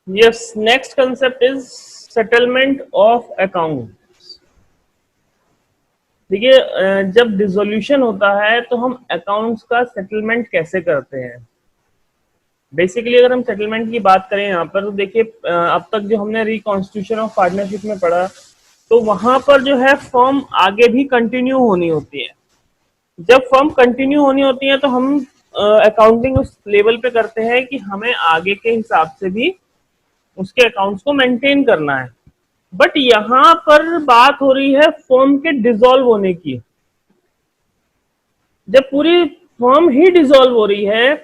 Yes, next concept is settlement of account. देखिए, जब dissolution होता है तो हम अकाउंट्स का सेटलमेंट कैसे करते हैं। बेसिकली अगर हम सेटलमेंट की बात करें यहाँ पर, तो देखिए अब तक जो हमने रिकॉन्स्टिट्यूशन ऑफ पार्टनरशिप में पढ़ा, तो वहां पर जो है फर्म आगे भी कंटिन्यू होनी होती है। जब फर्म कंटिन्यू होनी होती है तो हम अकाउंटिंग उस लेवल पे करते हैं कि हमें आगे के हिसाब से भी उसके अकाउंट्स को मेंटेन करना है। बट यहाँ पर बात हो रही है फर्म के डिसॉल्व होने की। जब पूरी फर्म ही डिसॉल्व हो रही है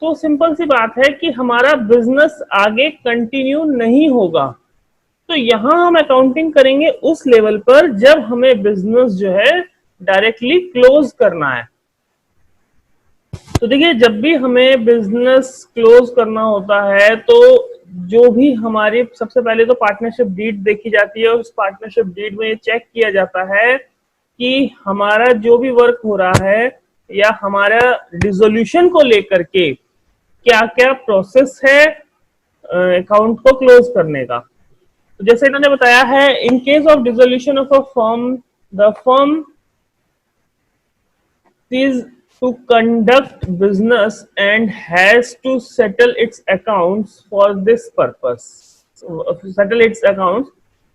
तो सिंपल सी बात है कि हमारा बिजनेस आगे कंटिन्यू नहीं होगा। तो यहां हम अकाउंटिंग करेंगे उस लेवल पर जब हमें बिजनेस जो है डायरेक्टली क्लोज करना है। तो देखिए, जब भी हमें बिजनेस क्लोज करना होता है तो जो भी हमारी सबसे पहले तो पार्टनरशिप डीड देखी जाती है। उस पार्टनरशिप डीड में ये चेक किया जाता है कि हमारा जो भी वर्क हो रहा है या हमारा डिसोल्यूशन को लेकर के क्या क्या प्रोसेस है अकाउंट को क्लोज करने का। तो जैसे इन्होंने बताया है, in case of dissolution of a firm, the firm is to conduct business and has to settle its accounts for this purpose. So, settle its accounts.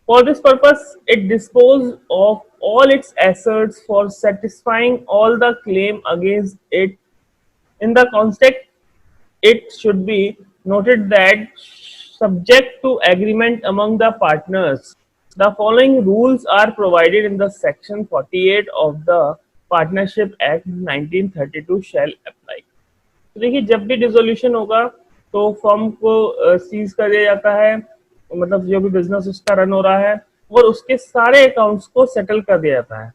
For this purpose, it disposes of all its assets for satisfying all the claim against it. In the context, it should be noted that subject to agreement among the partners, the following rules are provided in the section 48 of the partnership act 1932 shall apply. तो देखिए, जब भी dissolution होगा तो firm को seize कर दिया जाता है, मतलब जो भी बिजनेस उसका रन हो रहा है, और उसके सारे अकाउंट्स को सेटल कर दिया जाता है।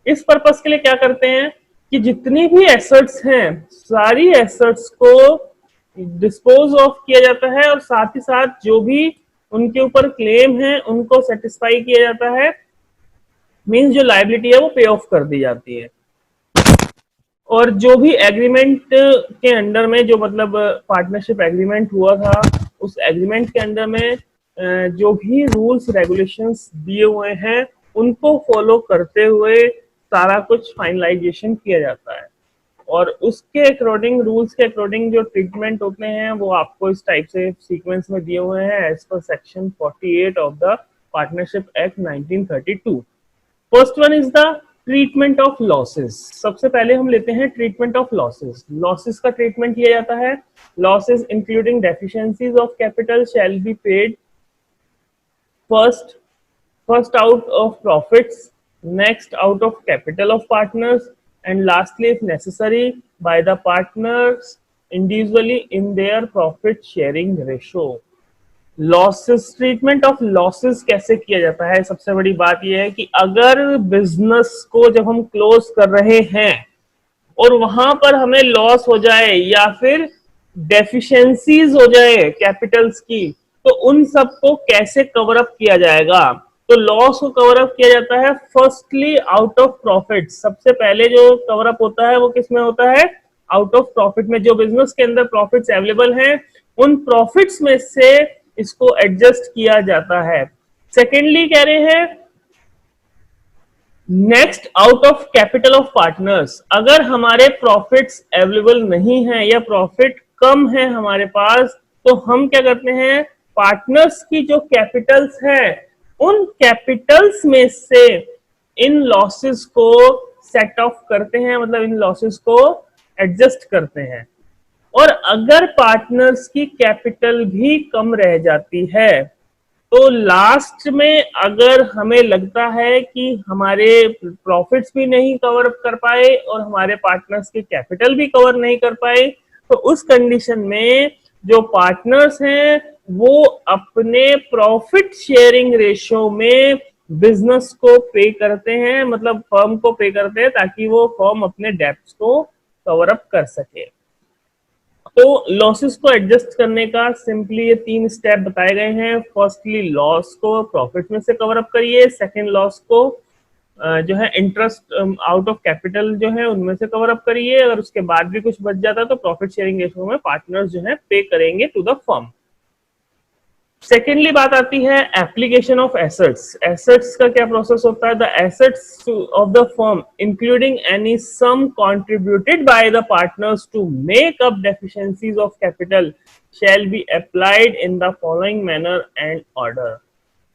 इस पर्पस के लिए क्या करते हैं कि जितनी भी एसेट्स हैं सारी एसेट्स को डिस्पोज ऑफ किया जाता है और साथ ही साथ जो भी उनके ऊपर क्लेम है उनको सेटिस्फाई किया जाता है। मींस जो लायबिलिटी है वो पे ऑफ कर दी जाती है। और जो भी एग्रीमेंट के अंडर में जो मतलब पार्टनरशिप एग्रीमेंट हुआ था, उस एग्रीमेंट के अंडर में जो भी रूल्स रेगुलेशंस दिए हुए हैं उनको फॉलो करते हुए सारा कुछ फाइनलाइजेशन किया जाता है। और उसके अकॉर्डिंग, रूल्स के अकॉर्डिंग जो ट्रीटमेंट होते हैं वो आपको इस टाइप से सीक्वेंस में दिए हुए हैं as per section 48 of the partnership act 1932। First one is the treatment of losses. सबसे पहले हम लेते हैं ट्रीटमेंट ऑफ लॉसेस। लॉसेस का ट्रीटमेंट किया जाता है। Losses including deficiencies of capital shall be paid first out of profits, next out of capital of partners, and lastly if necessary by the partners individually in their profit sharing ratio। Losses, treatment of losses कैसे किया जाता है? सबसे बड़ी बात यह है कि अगर बिजनेस को जब हम क्लोज कर रहे हैं और वहां पर हमें लॉस हो जाए या फिर डेफिशिएंसीज हो जाए कैपिटल्स की, तो उन सब को कैसे कवर अप किया जाएगा? तो लॉस को कवर अप किया जाता है फर्स्टली आउट ऑफ प्रॉफिट। सबसे पहले जो कवर अप होता है वो किस में होता है? आउट ऑफ प्रॉफिट में। जो बिजनेस के अंदर प्रॉफिट्स अवेलेबल हैं उन प्रॉफिट्स में से इसको एडजस्ट किया जाता है। सेकेंडली कह रहे हैं next out of capital of partners. अगर हमारे प्रॉफिट्स अवेलेबल नहीं है या प्रॉफिट कम है हमारे पास, तो हम क्या करते हैं, पार्टनर्स की जो कैपिटल्स है उन कैपिटल्स में से इन लॉसेस को सेट ऑफ करते हैं, मतलब इन लॉसेस को एडजस्ट करते हैं। और अगर पार्टनर्स की कैपिटल भी कम रह जाती है तो लास्ट में अगर हमें लगता है कि हमारे प्रॉफिट्स भी नहीं कवर कर पाए और हमारे पार्टनर्स की कैपिटल भी कवर नहीं कर पाए, तो उस कंडीशन में जो पार्टनर्स हैं वो अपने प्रॉफिट शेयरिंग रेशियो में बिजनेस को पे करते हैं, मतलब फर्म को पे करते हैं, ताकि वो फर्म अपने डेब्ट्स को कवर अप कर सके। तो लॉसेस को एडजस्ट करने का सिंपली ये 3 स्टेप बताए गए हैं। फर्स्टली लॉस को प्रॉफिट में से कवर अप करिए, सेकंड लॉस को जो है इंटरेस्ट आउट ऑफ कैपिटल जो है उनमें से कवर अप करिए, अगर उसके बाद भी कुछ बच जाता है तो प्रॉफिट शेयरिंग रेशियो में पार्टनर्स जो है पे करेंगे टू द फर्म। सेकेंडली बात आती है एप्लीकेशन ऑफ एसेट्स। एसेट्स का क्या प्रोसेस होता है? The assets of the firm including any sum contributed by the partners to make up deficiencies of capital shall be applied in the following manner and order.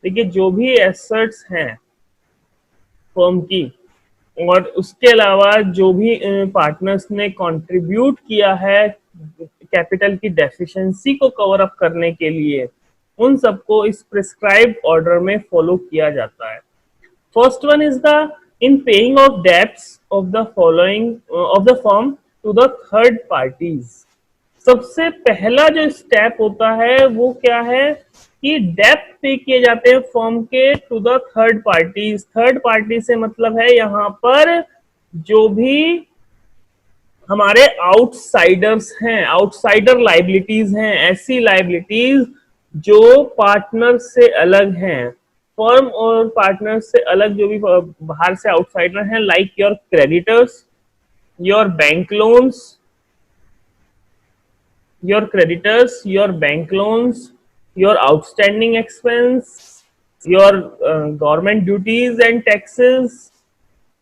देखिए, जो भी assets हैं firm की और उसके अलावा जो भी पार्टनर्स ने कंट्रीब्यूट किया है कैपिटल की डेफिशिएंसी को कवर अप करने के लिए, उन सबको इस प्रिस्क्राइब्ड ऑर्डर में फॉलो किया जाता है। First one is the in paying of debts of the following of the firm to the third parties. सबसे पहला जो स्टेप होता है वो क्या है कि डेब्ट पे किए जाते हैं फर्म के to the third parties. Third party से मतलब है यहाँ पर जो भी हमारे आउटसाइडर्स हैं, आउटसाइडर लाइबिलिटीज हैं, ऐसी लाइबिलिटीज जो पार्टनर से अलग हैं, फर्म और पार्टनर से अलग जो भी बाहर से आउटसाइडर हैं, like your creditors, your bank loans, your creditors, your bank loans, your outstanding expense, your government duties and taxes,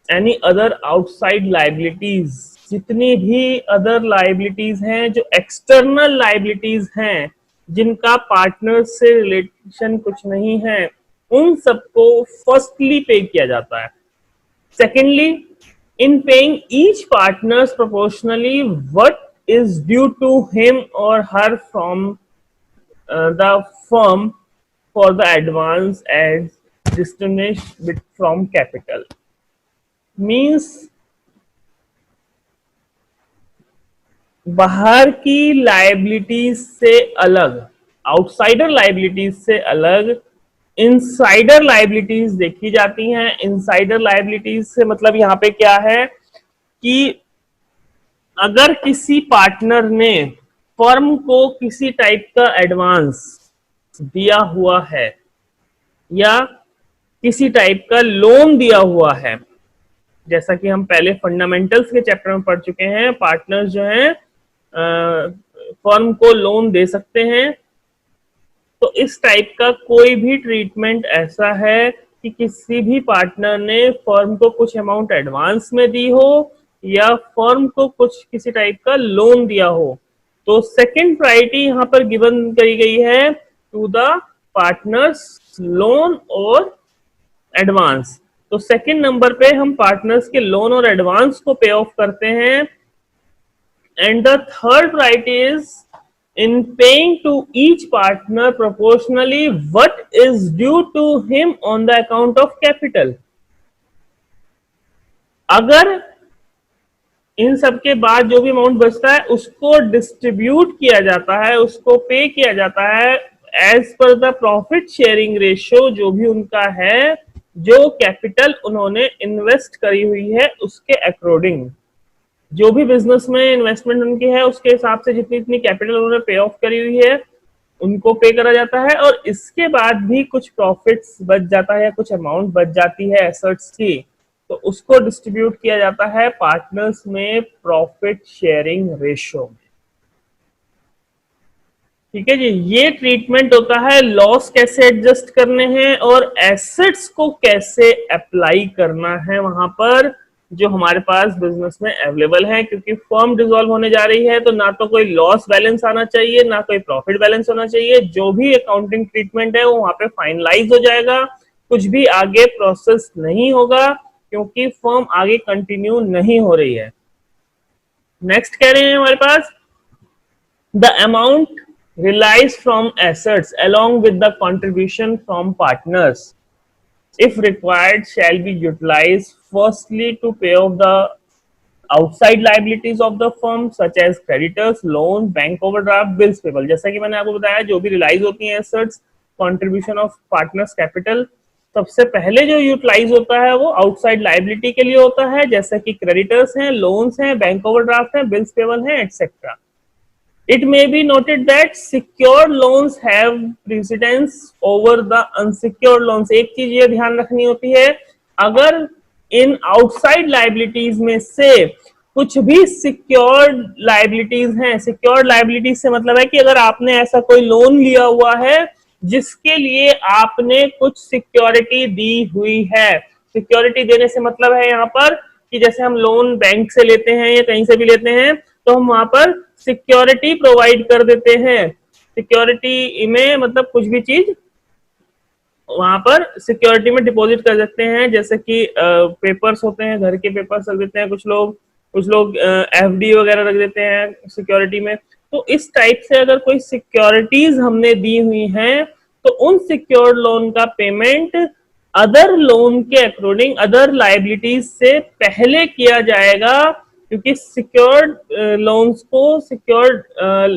any other outside liabilities। जितनी भी अदर लाइबिलिटीज हैं जो एक्सटर्नल लाइबिलिटीज हैं जिनका पार्टनर से रिलेशन कुछ नहीं है, उन सबको फर्स्टली पे किया जाता है। Secondly, in paying each partners proportionally what is due to him or her from the firm for the advance as distinguished from capital। means बाहर की लाइबिलिटीज से अलग, आउटसाइडर लाइबिलिटीज से अलग इनसाइडर लाइबिलिटीज देखी जाती हैं। इनसाइडर लाइबिलिटीज से मतलब यहाँ पे क्या है कि अगर किसी पार्टनर ने फर्म को किसी टाइप का एडवांस दिया हुआ है या किसी टाइप का लोन दिया हुआ है, जैसा कि हम पहले फंडामेंटल्स के चैप्टर में पढ़ चुके हैं, पार्टनर्स जो हैं फर्म को लोन दे सकते हैं। तो इस टाइप का कोई भी ट्रीटमेंट ऐसा है कि किसी भी पार्टनर ने फर्म को कुछ अमाउंट एडवांस में दी हो या फर्म को कुछ किसी टाइप का लोन दिया हो, तो सेकंड प्रायोरिटी यहाँ पर गिवन करी गई है टू द पार्टनर्स लोन और एडवांस। तो सेकंड नंबर पे हम पार्टनर्स के लोन और एडवांस को पे ऑफ करते हैं। And the third priority is in paying to each partner proportionally what is due to him on the account of capital। अगर इन सब के बाद जो भी अमाउंट बचता है उसको डिस्ट्रीब्यूट किया जाता है, उसको पे किया जाता है as per the profit sharing ratio, जो भी उनका है, जो कैपिटल उन्होंने इन्वेस्ट करी हुई है उसके अकॉर्डिंग। जो भी बिजनेस में इन्वेस्टमेंट उनकी है उसके हिसाब से जितनी इतनी कैपिटल उन्होंने पे ऑफ करी हुई है उनको पे करा जाता है, और इसके बाद भी कुछ प्रॉफिट्स बच जाता है या कुछ अमाउंट बच जाती है एसेट्स की, तो उसको डिस्ट्रीब्यूट किया जाता है पार्टनर्स में प्रॉफिट शेयरिंग रेशियो में। ठीक है जी, ये ट्रीटमेंट होता है लॉस कैसे एडजस्ट करने हैं और एसेट्स को कैसे अप्लाई करना है वहां पर जो हमारे पास बिजनेस में अवेलेबल है। क्योंकि फर्म डिसॉल्व होने जा रही है तो ना तो कोई लॉस बैलेंस आना चाहिए ना कोई प्रॉफिट बैलेंस होना चाहिए। जो भी अकाउंटिंग ट्रीटमेंट है वो वहां पे फाइनलाइज हो जाएगा, कुछ भी आगे प्रोसेस नहीं होगा क्योंकि फर्म आगे कंटिन्यू नहीं हो रही है। नेक्स्ट कह रहे हैं हमारे पास the amount realised from assets along with the contribution from partners if required shall be utilized firstly to pay off the outside liabilities of the firm such as creditors, loans, bank overdraft, bills payable। जैसा कि मैंने आपको बताया जो भी relies होती हैं assets contribution of partners capital, सबसे पहले जो यूटिलाइज होता है वो आउटसाइड लाइबिलिटी के लिए होता है, जैसे कि क्रेडिटर्स हैं, लोन्स हैं, बैंक ओवरड्राफ्ट हैं, बिल्स पेबल हैं, etcetera. It may be noted that secured loans have precedence over the unsecured loans। एक चीज ये ध्यान रखनी होती है, अगर इन आउटसाइड लाइबिलिटीज में से कुछ भी सिक्योर्ड लाइबिलिटीज हैं, सिक्योर्ड लाइबिलिटीज से मतलब है कि अगर आपने ऐसा कोई लोन लिया हुआ है जिसके लिए आपने कुछ सिक्योरिटी दी हुई है। सिक्योरिटी देने से मतलब है यहाँ पर कि जैसे हम लोन बैंक से लेते हैं या कहीं से भी लेते हैं तो हम वहां पर सिक्योरिटी प्रोवाइड कर देते हैं। सिक्योरिटी में मतलब कुछ भी चीज वहां पर सिक्योरिटी में डिपॉजिट कर सकते हैं, जैसे कि पेपर्स होते हैं, घर के पेपर्स रख देते हैं कुछ लोग एफडी वगैरह रख देते हैं सिक्योरिटी में। तो इस टाइप से अगर कोई सिक्योरिटीज हमने दी हुई हैं तो उन सिक्योर्ड लोन का पेमेंट अदर लोन के अकॉर्डिंग अदर लाइबिलिटीज से पहले किया जाएगा, क्योंकि सिक्योर्ड लोन्स को सिक्योर्ड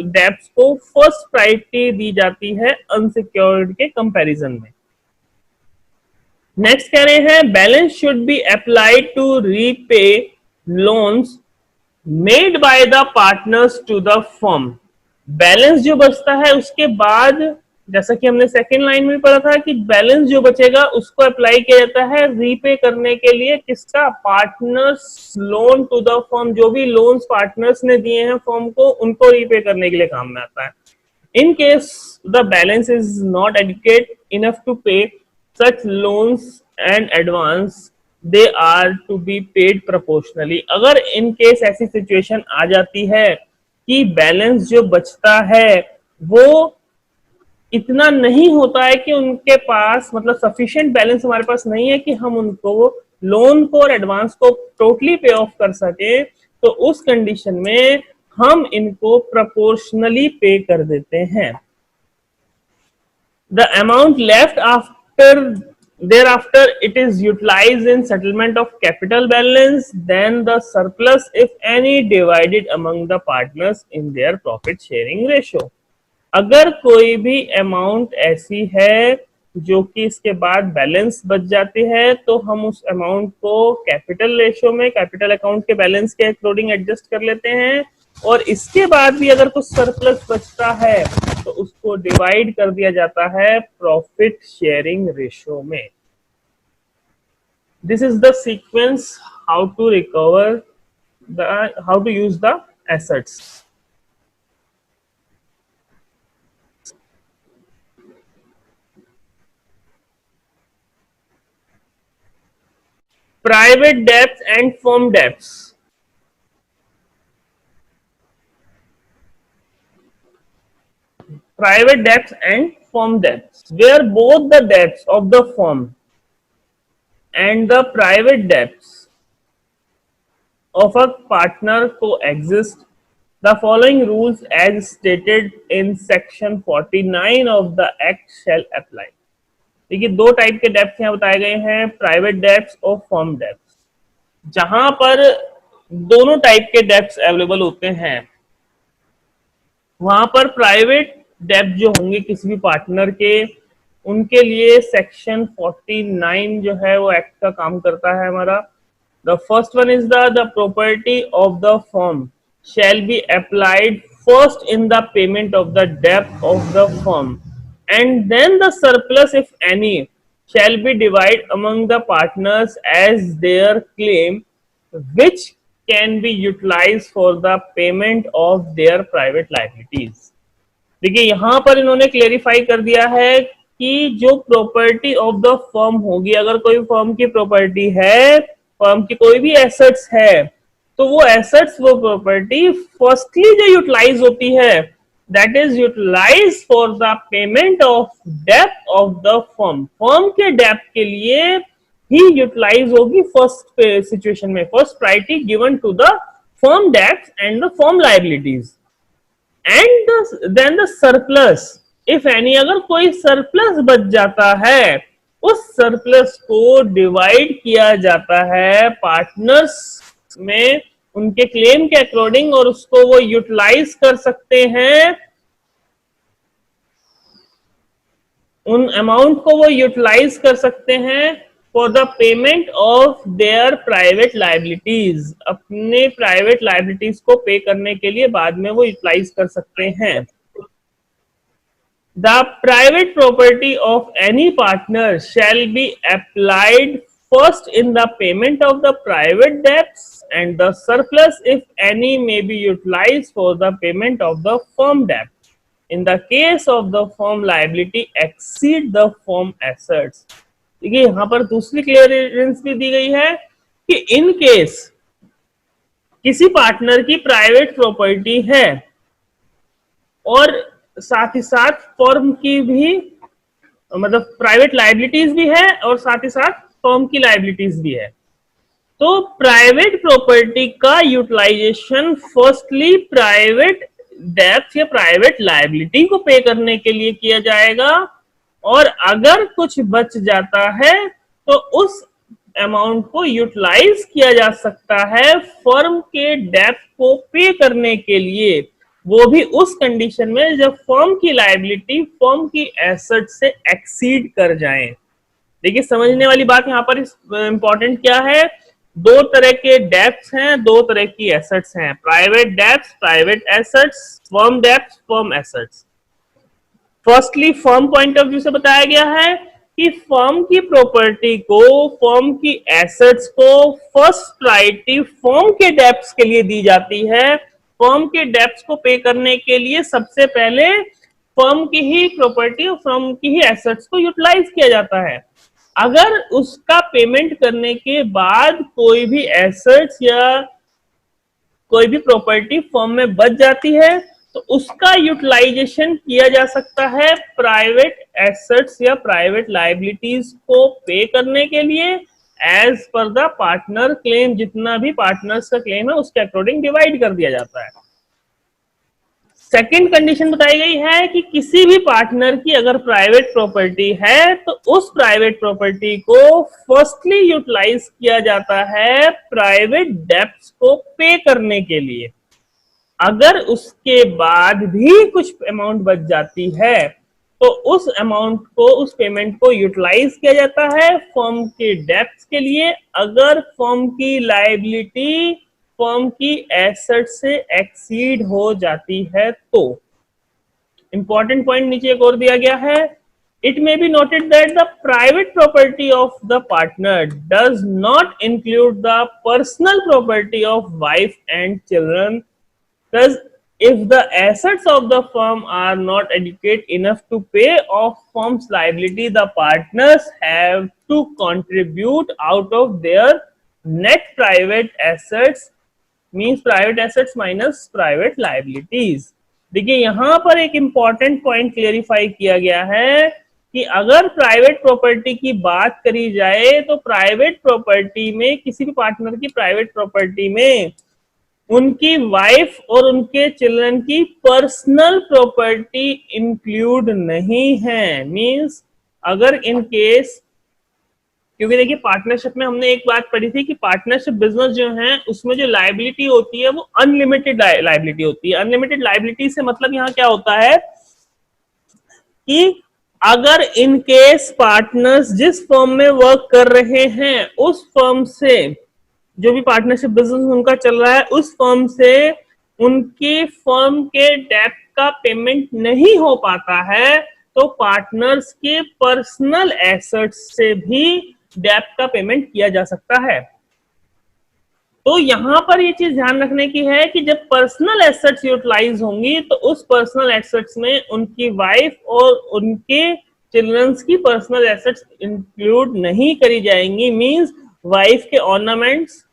डेब्ट्स को फर्स्ट प्रायोरिटी दी जाती है अनसिक्योर्ड के कंपैरिजन में। नेक्स्ट कह रहे हैं balance should be applied to repay loans made by the partners to the firm. Balance जो बचता है उसके बाद, जैसा कि हमने सेकेंड लाइन में पढ़ा था कि बैलेंस जो बचेगा उसको अप्लाई किया जाता है रीपे करने के लिए, किसका? Partners loan to the firm. जो भी लोन्स पार्टनर्स ने दिए हैं फर्म को, उनको रीपे करने के लिए काम में आता है। In case the balance is not adequate enough to pay such loans and advance, they are to be paid proportionally। अगर इन केस ऐसी सिचुएशन आ जाती है कि बैलेंस जो बचता है वो इतना नहीं होता है कि उनके पास मतलब सफिशिएंट बैलेंस हमारे पास नहीं है कि हम उनको लोन को और एडवांस को टोटली पे ऑफ कर सके, तो उस कंडीशन में हम इनको प्रोपोर्शनली पे कर देते हैं। The amount left thereafter it is utilized in settlement of capital balance, then the surplus if any divided among the partners in their profit sharing ratio। अगर कोई भी अमाउंट ऐसी है जो कि इसके बाद बैलेंस बच जाती है तो हम उस अमाउंट को कैपिटल रेशियो में कैपिटल अकाउंट के बैलेंस के अकॉर्डिंग एडजस्ट कर लेते हैं, और इसके बाद भी अगर कुछ सरप्लस बचता है तो उसको डिवाइड कर दिया जाता है प्रॉफिट शेयरिंग रेशियो में। This is the sequence how to recover how to use the assets. Private debts and firm debts। Private debts and firm debts, where both the debts of the firm and the private debts of a partner coexist, the following rules as stated in section 49 of the act shall apply। देखिए दो type के debts यहाँ बताए गए हैं, private debts और firm debts. जहां पर दोनों टाइप के डेब्ट्स अवेलेबल होते हैं वहां पर प्राइवेट डेब्ट जो होंगे किसी भी पार्टनर के, उनके लिए सेक्शन 49 जो है वो एक्ट का काम करता है हमारा। The first one is the property of the firm shall be applied first in the payment of the डेब्ट of the firm, and then the surplus if any shall be divided among the partners as their claim, which can be utilized for the payment of their private liabilities। देखिए यहां पर इन्होंने clarify कर दिया है कि जो प्रॉपर्टी ऑफ द फर्म होगी, अगर कोई फर्म की प्रॉपर्टी है, फर्म की कोई भी एसेट्स है, तो वो एसेट्स वो प्रॉपर्टी फर्स्टली जो यूटिलाइज होती है that is utilized for the payment of debt of the firm। Firm के डेब्ट के लिए ही यूटिलाइज होगी फर्स्ट सिचुएशन में, first priority given to the firm debts and the firm liabilities. And then the surplus if any, अगर कोई surplus बच जाता है उस सरप्लस को डिवाइड किया जाता है पार्टनर्स में उनके क्लेम के अकॉर्डिंग, और उसको वो यूटिलाइज कर सकते हैं, उन अमाउंट को वो यूटिलाइज कर सकते हैं for the payment of their private liabilities. अपने प्राइवेट लायबिलिटीज को पे करने के लिए बाद में वो यूटिलाइज कर सकते हैं। The private property of any partner shell be applied first in the payment of the private debts, and the surplus if any may be utilized for the payment of the firm debt। in the case of the firm liability exceed the firm assets। देखिए यहाँ पर दूसरी clearance भी दी गई है कि in case किसी partner की प्राइवेट प्रॉपर्टी है और साथ ही साथ फर्म की भी मतलब प्राइवेट लाइबिलिटीज भी है और साथ ही साथ फर्म की लाइबिलिटीज भी है, तो प्राइवेट प्रॉपर्टी का यूटिलाइजेशन फर्स्टली प्राइवेट डेब्ट या प्राइवेट लाइबिलिटी को पे करने के लिए किया जाएगा, और अगर कुछ बच जाता है तो उस अमाउंट को यूटिलाइज किया जा सकता है फर्म के डेब्ट को पे करने के लिए, वो भी उस कंडीशन में जब फर्म की लाइबिलिटी फर्म की एसेट से एक्सीड कर जाए। देखिए समझने वाली बात यहाँ पर इंपॉर्टेंट क्या है, दो तरह के डेब्ट्स हैं, दो तरह की एसेट्स हैं, private debts private assets, firm debts firm assets. Firstly firm point of view से बताया गया है कि फर्म की प्रॉपर्टी को फर्म की एसेट्स को फर्स्ट प्रायोरिटी फर्म के डेब्ट्स के लिए दी जाती है। फर्म के डेब्ट्स को पे करने के लिए सबसे पहले फर्म की ही प्रॉपर्टी और फर्म की ही एसेट्स को यूटिलाइज किया जाता है। अगर उसका पेमेंट करने के बाद कोई भी एसेट्स या कोई भी प्रॉपर्टी फर्म में बच जाती है तो उसका यूटिलाइजेशन किया जा सकता है प्राइवेट एसेट्स या प्राइवेट लाइबिलिटीज को पे करने के लिए as per the partner claim. जितना भी पार्टनर्स का क्लेम है उसके अकॉर्डिंग डिवाइड कर दिया जाता है। सेकेंड कंडीशन बताई गई है कि किसी भी पार्टनर की अगर प्राइवेट प्रॉपर्टी है तो उस प्राइवेट प्रॉपर्टी को फर्स्टली यूटिलाइज किया जाता है प्राइवेट डेब्ट्स को पे करने के लिए। अगर उसके बाद भी कुछ अमाउंट बच जाती है तो उस अमाउंट को उस पेमेंट को यूटिलाइज किया जाता है फर्म के डेब्ट्स के लिए। अगर फर्म की लायबिलिटी फर्म की एसेट से एक्सीड हो जाती है तो इंपॉर्टेंट पॉइंट नीचे एक और दिया गया है, it may be noted that the private property of the partner does not include the personal property of wife and children. Thus, if the assets of the firm are not adequate enough to pay off firm's liability, the partners have to contribute out of their net private assets, means private assets minus private liabilities। देखिए यहाँ पर एक important point clarify किया गया है कि अगर private property की बात करी जाए तो प्राइवेट प्रॉपर्टी में किसी भी पार्टनर की प्राइवेट प्रॉपर्टी में उनकी वाइफ और उनके चिल्ड्रन की पर्सनल प्रॉपर्टी इंक्लूड नहीं है। मींस अगर इन केस, क्योंकि देखिए पार्टनरशिप में हमने एक बात पढ़ी थी कि पार्टनरशिप बिजनेस जो है उसमें जो लायबिलिटी होती है वो अनलिमिटेड लायबिलिटी होती है। अनलिमिटेड लायबिलिटी से मतलब यहाँ क्या होता है कि अगर इन केस पार्टनर्स जिस फर्म में वर्क कर रहे हैं उस फर्म से, जो भी पार्टनरशिप बिजनेस उनका चल रहा है उस फर्म से उनकी फर्म के डेब्ट का पेमेंट नहीं हो पाता है तो पार्टनर्स के पर्सनल एसेट्स से भी डेब्ट का पेमेंट किया जा सकता है। तो यहां पर ये चीज ध्यान रखने की है कि जब पर्सनल एसेट्स यूटिलाइज होंगी तो उस पर्सनल एसेट्स में उनकी वाइफ और उनके चिल्ड्रंस की पर्सनल एसेट्स इंक्लूड नहीं करी जाएंगी। मींस वाइफ के ऑर्नामेंट्स,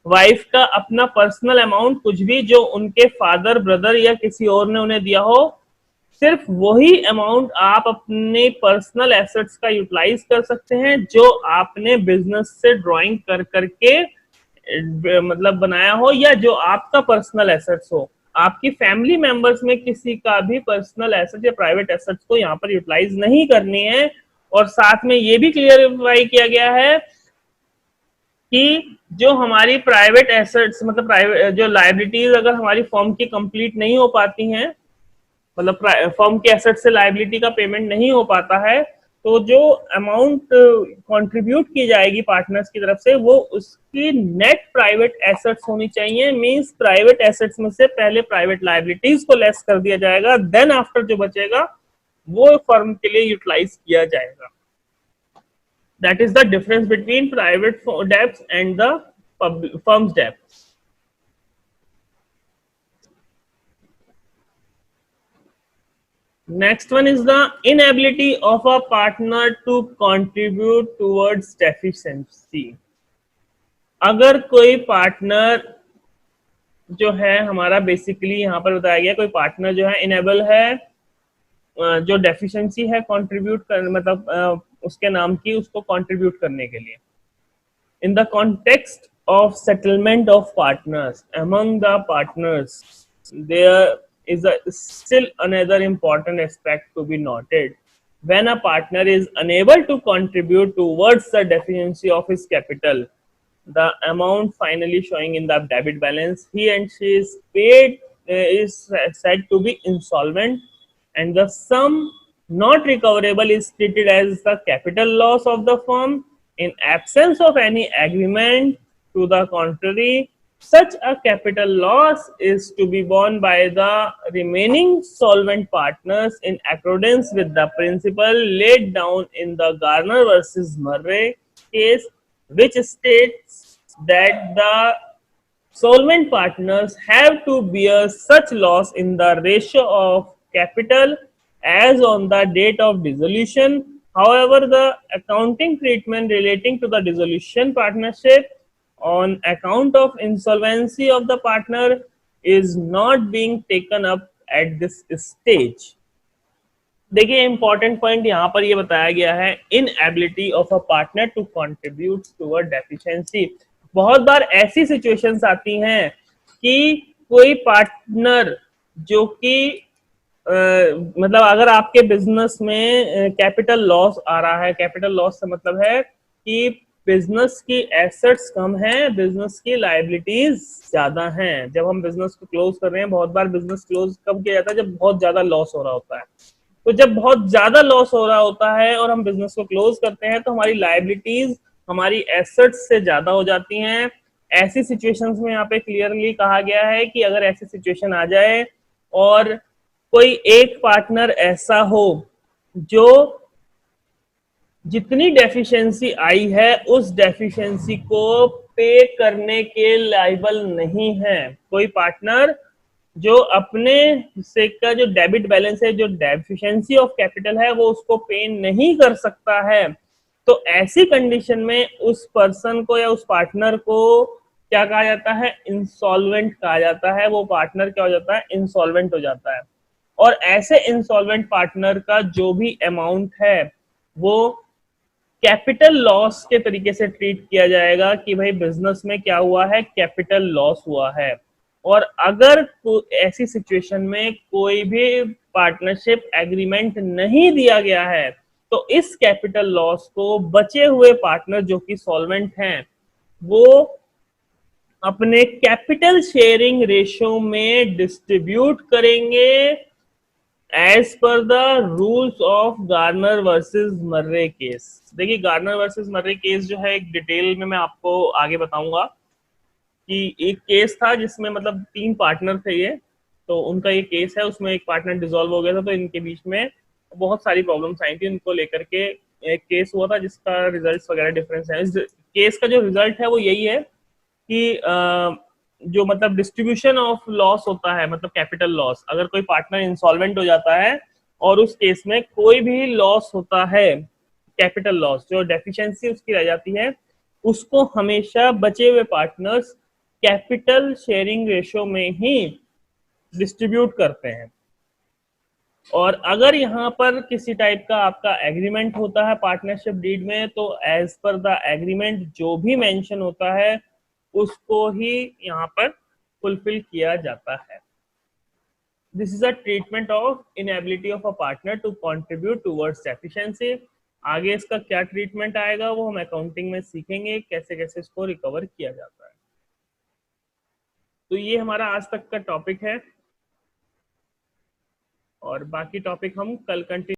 वाइफ का अपना पर्सनल अमाउंट, कुछ भी जो उनके फादर ब्रदर या किसी और ने उन्हें दिया हो, सिर्फ वही अमाउंट आप अपने पर्सनल एसेट्स का यूटिलाइज कर सकते हैं जो आपने बिजनेस से ड्राइंग कर करके मतलब बनाया हो या जो आपका पर्सनल एसेट्स हो। आपकी फैमिली मेंबर्स में किसी का भी पर्सनल एसेट या प्राइवेट एसेट्स को यहाँ पर यूटिलाइज नहीं करनी है। और साथ में ये भी क्लियरिफाई किया गया है कि जो हमारी प्राइवेट एसेट्स मतलब प्राइवेट जो लायबिलिटीज अगर हमारी फर्म की कंप्लीट नहीं हो पाती हैं, मतलब फर्म के एसेट से लायबिलिटी का पेमेंट नहीं हो पाता है, तो जो अमाउंट कंट्रीब्यूट की जाएगी पार्टनर्स की तरफ से वो उसकी नेट प्राइवेट एसेट्स होनी चाहिए। मींस प्राइवेट एसेट्स में से पहले प्राइवेट लायबिलिटीज को लेस कर दिया जाएगा, देन आफ्टर जो बचेगा वो फर्म के लिए यूटिलाइज किया जाएगा। That is the difference between private debts and the firm's debts. Next one is the inability of a partner to contribute towards deficiency. अगर कोई पार्टनर जो है हमारा, बेसिकली यहाँ पर बताया गया, कोई पार्टनर जो है इनेबल है, जो डेफिशिएंसी है कंट्रीब्यूट कर, मतलब उसके नाम की, उसको कंट्रीब्यूट करने के लिए। In the context of settlement of partners among the partners, there is still another important aspect to be noted. When a partner is unable to contribute towards the deficiency of his capital, the amount finally showing in the debit balance, he and she is paid, is said to be insolvent, and the sum not recoverable is treated as the capital loss of the firm. In absence of any agreement to the contrary, such a capital loss is to be borne by the remaining solvent partners in accordance with the principle laid down in the Garner versus Murray case, which states that the solvent partners have to bear such loss in the ratio of capital as on the date of dissolution. However, the accounting treatment relating to the dissolution partnership on account of insolvency of the partner is not being taken up at this stage. देखिए important point यहाँ पर ये बताया गया है, inability of a partner to contribute toward deficiency. बहुत बार ऐसी सिचुएशंस आती हैं कि कोई पार्टनर जो कि मतलब अगर आपके बिजनेस में कैपिटल लॉस आ रहा है, कैपिटल लॉस से मतलब है कि बिजनेस की एसेट्स कम है, बिजनेस की लायबिलिटीज ज्यादा हैं। जब हम बिजनेस को क्लोज कर रहे हैं, बहुत बार बिजनेस क्लोज कब किया जाता है, जब बहुत ज्यादा लॉस हो रहा होता है। तो जब बहुत ज्यादा लॉस हो रहा होता है और हम बिजनेस को क्लोज करते हैं, तो हमारी लायबिलिटीज हमारी एसेट्स से ज्यादा हो जाती हैं। ऐसी सिचुएशंस में यहाँ पे क्लियरली कहा गया है कि अगर ऐसी सिचुएशन आ जाए और कोई एक पार्टनर ऐसा हो जो जितनी डेफिशिएंसी आई है उस डेफिशिएंसी को पे करने के लायबल नहीं है, कोई पार्टनर जो अपने हिस्से का जो डेबिट बैलेंस है, जो डेफिशिएंसी ऑफ कैपिटल है, वो उसको पे नहीं कर सकता है, तो ऐसी कंडीशन में उस पर्सन को या उस पार्टनर को क्या कहा जाता है, इंसॉल्वेंट कहा जाता है। वो पार्टनर क्या हो जाता है, इंसॉल्वेंट हो जाता है। और ऐसे इंसॉल्वेंट पार्टनर का जो भी अमाउंट है वो कैपिटल लॉस के तरीके से ट्रीट किया जाएगा कि भाई बिजनेस में क्या हुआ है, कैपिटल लॉस हुआ है। और अगर ऐसी सिचुएशन में कोई भी पार्टनरशिप एग्रीमेंट नहीं दिया गया है, तो इस कैपिटल लॉस को बचे हुए पार्टनर जो कि सॉल्वेंट हैं वो अपने कैपिटल शेयरिंग रेशियो में डिस्ट्रीब्यूट करेंगे as per the rules of Garner versus Murray case. देखिए गार्नर वर्सेस मर्रे केस जो है, एक डिटेल में मैं आपको आगे बताऊंगा कि एक केस था जिसमें मतलब 3 पार्टनर थे ये, तो उनका ये केस है, उसमें एक पार्टनर डिसॉल्व हो गया था, तो इनके बीच में बहुत सारी प्रॉब्लम्स आई थी, उनको लेकर के एक केस हुआ था जिसका रिजल्ट्स वगैरह डिफरेंस है। इस केस का जो रिजल्ट है वो यही है कि जो मतलब डिस्ट्रीब्यूशन ऑफ लॉस होता है, मतलब कैपिटल लॉस, अगर कोई पार्टनर इंसॉल्वेंट हो जाता है और उस केस में कोई भी लॉस होता है, कैपिटल लॉस जो डेफिशिएंसी उसकी रह जाती है, उसको हमेशा बचे हुए पार्टनर्स कैपिटल शेयरिंग रेशियो में ही डिस्ट्रीब्यूट करते हैं। और अगर यहाँ पर किसी टाइप का आपका एग्रीमेंट होता है पार्टनरशिप डीड में, तो एज पर द एग्रीमेंट जो भी मेंशन होता है उसको ही यहाँ पर फुलफिल किया जाता है। This is a treatment of inability of a partner to contribute towards efficiency. आगे इसका क्या ट्रीटमेंट आएगा वो हम अकाउंटिंग में सीखेंगे, कैसे कैसे इसको रिकवर किया जाता है। तो ये हमारा आज तक का टॉपिक है और बाकी टॉपिक हम कल कंटिन्यू